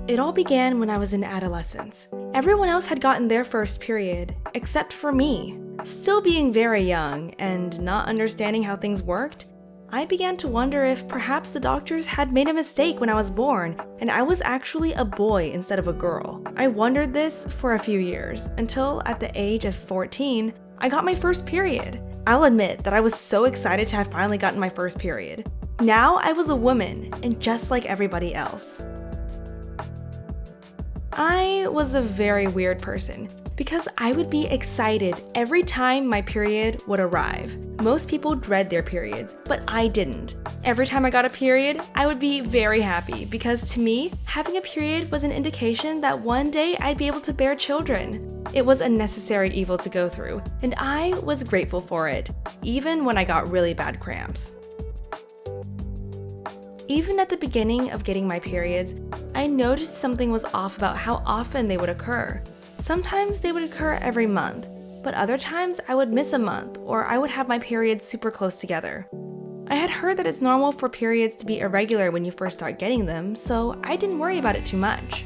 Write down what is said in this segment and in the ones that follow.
It all began when I was in adolescence. Everyone else had gotten their first period, except for me. Still being very young and not understanding how things worked, I began to wonder if perhaps the doctors had made a mistake when I was born and I was actually a boy instead of a girl. I wondered this for a few years, until at the age of 14, I got my first period. I'll admit that I was so excited to have finally gotten my first period. Now I was a woman, and just like everybody else. I was a very weird person because I would be excited every time my period would arrive. Most people dread their periods, but I didn't. Every time I got a period, I would be very happy because to me, having a period was an indication that one day I'd be able to bear children. It was a necessary evil to go through, and I was grateful for it, even when I got really bad cramps. Even at the beginning of getting my periods, I noticed something was off about how often they would occur. Sometimes they would occur every month, but other times I would miss a month or I would have my periods super close together. I had heard that it's normal for periods to be irregular when you first start getting them, so I didn't worry about it too much.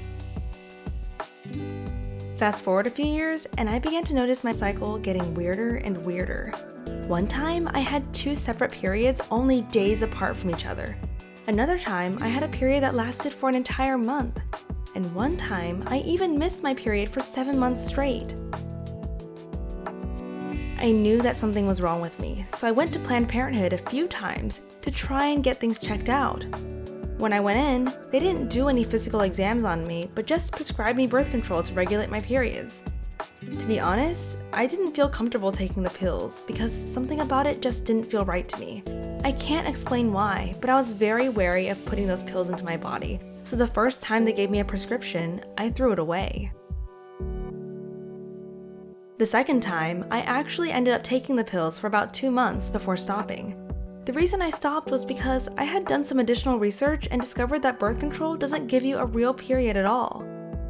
Fast forward a few years, and I began to notice my cycle getting weirder and weirder. One time, I had 2 separate periods only days apart from each other. Another time, I had a period that lasted for an entire month. And one time, I even missed my period for 7 months straight. I knew that something was wrong with me, so I went to Planned Parenthood a few times to try and get things checked out. When I went in, they didn't do any physical exams on me, but just prescribed me birth control to regulate my periods. To be honest, I didn't feel comfortable taking the pills because something about it just didn't feel right to me. I can't explain why, but I was very wary of putting those pills into my body, so the first time they gave me a prescription, I threw it away. The second time, I actually ended up taking the pills for about 2 months before stopping. The reason I stopped was because I had done some additional research and discovered that birth control doesn't give you a real period at all.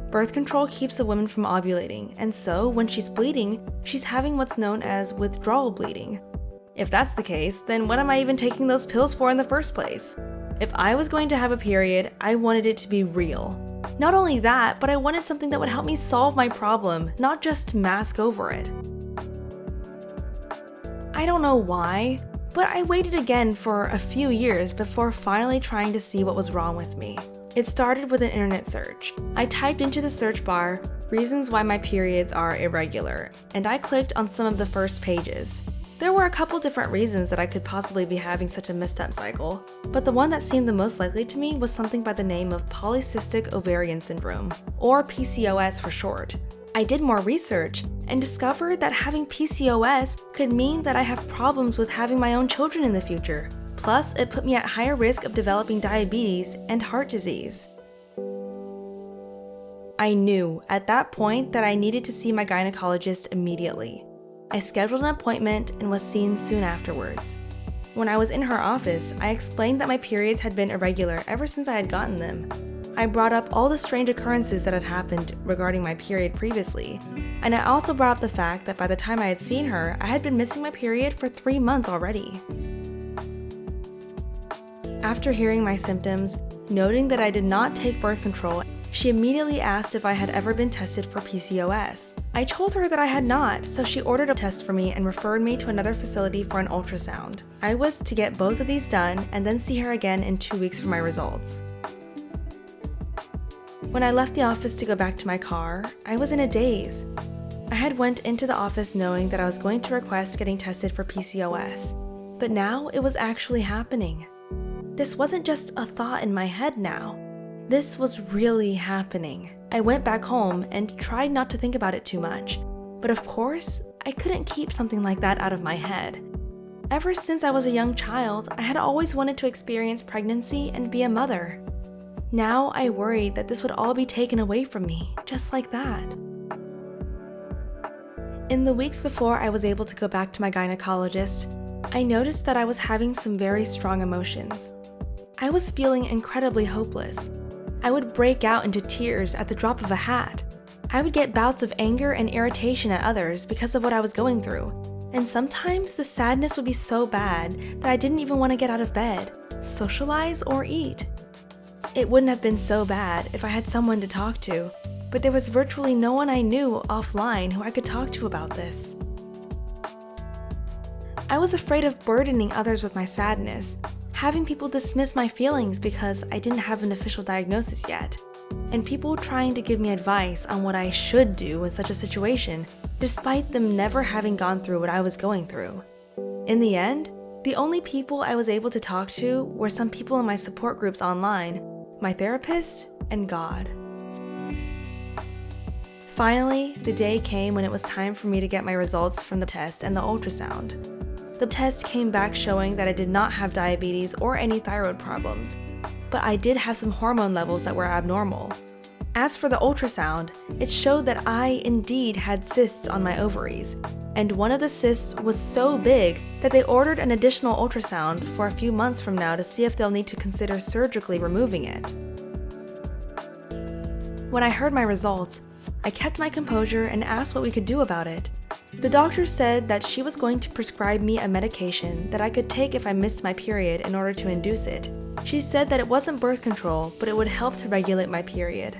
Birth control keeps a woman from ovulating, and so when she's bleeding, she's having what's known as withdrawal bleeding. If that's the case, then what am I even taking those pills for in the first place? If I was going to have a period, I wanted it to be real. Not only that, but I wanted something that would help me solve my problem, not just mask over it. I don't know why, but I waited again for a few years before finally trying to see what was wrong with me. It started with an internet search. I typed into the search bar, reasons why my periods are irregular, and I clicked on some of the first pages. There were a couple different reasons that I could possibly be having such a messed up cycle, but the one that seemed the most likely to me was something by the name of polycystic ovarian syndrome, or PCOS for short. I did more research and discovered that having PCOS could mean that I have problems with having my own children in the future. Plus, it put me at higher risk of developing diabetes and heart disease. I knew at that point that I needed to see my gynecologist immediately. I scheduled an appointment and was seen soon afterwards. When I was in her office, I explained that my periods had been irregular ever since I had gotten them. I brought up all the strange occurrences that had happened regarding my period previously, and I also brought up the fact that by the time I had seen her, I had been missing my period for 3 months already. After hearing my symptoms, noting that I did not take birth control, she immediately asked if I had ever been tested for PCOS. I told her that I had not, so she ordered a test for me and referred me to another facility for an ultrasound. I was to get both of these done and then see her again in 2 weeks for my results. When I left the office to go back to my car, I was in a daze. I had went into the office knowing that I was going to request getting tested for PCOS, but now it was actually happening. This wasn't just a thought in my head now. This was really happening. I went back home and tried not to think about it too much, but of course, I couldn't keep something like that out of my head. Ever since I was a young child, I had always wanted to experience pregnancy and be a mother. Now I worried that this would all be taken away from me, just like that. In the weeks before I was able to go back to my gynecologist, I noticed that I was having some very strong emotions. I was feeling incredibly hopeless. I would break out into tears at the drop of a hat. I would get bouts of anger and irritation at others because of what I was going through. And sometimes the sadness would be so bad that I didn't even want to get out of bed, socialize, or eat. It wouldn't have been so bad if I had someone to talk to, but there was virtually no one I knew offline who I could talk to about this. I was afraid of burdening others with my sadness, having people dismiss my feelings because I didn't have an official diagnosis yet, and people trying to give me advice on what I should do in such a situation, despite them never having gone through what I was going through. In the end, the only people I was able to talk to were some people in my support groups online, my therapist, and God. Finally, the day came when it was time for me to get my results from the test and the ultrasound. The test came back showing that I did not have diabetes or any thyroid problems, but I did have some hormone levels that were abnormal. As for the ultrasound, it showed that I indeed had cysts on my ovaries, and one of the cysts was so big that they ordered an additional ultrasound for a few months from now to see if they'll need to consider surgically removing it. When I heard my results, I kept my composure and asked what we could do about it. The doctor said that she was going to prescribe me a medication that I could take if I missed my period in order to induce it. She said that it wasn't birth control, but it would help to regulate my period.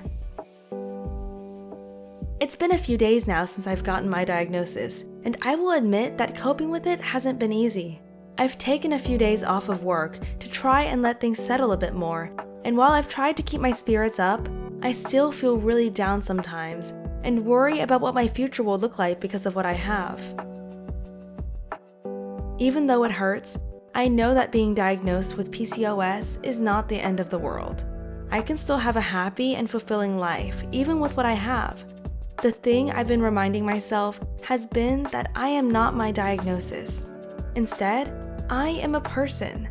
It's been a few days now since I've gotten my diagnosis, and I will admit that coping with it hasn't been easy. I've taken a few days off of work to try and let things settle a bit more, and while I've tried to keep my spirits up, I still feel really down sometimes and worry about what my future will look like because of what I have. Even though it hurts, I know that being diagnosed with PCOS is not the end of the world. I can still have a happy and fulfilling life, even with what I have. The thing I've been reminding myself has been that I am not my diagnosis. Instead, I am a person.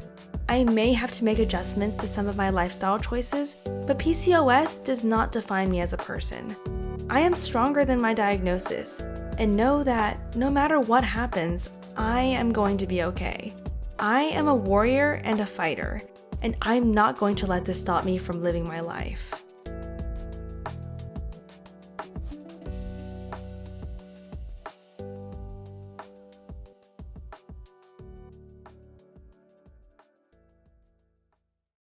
I may have to make adjustments to some of my lifestyle choices, but PCOS does not define me as a person. I am stronger than my diagnosis, and know that no matter what happens, I am going to be okay. I am a warrior and a fighter, and I'm not going to let this stop me from living my life.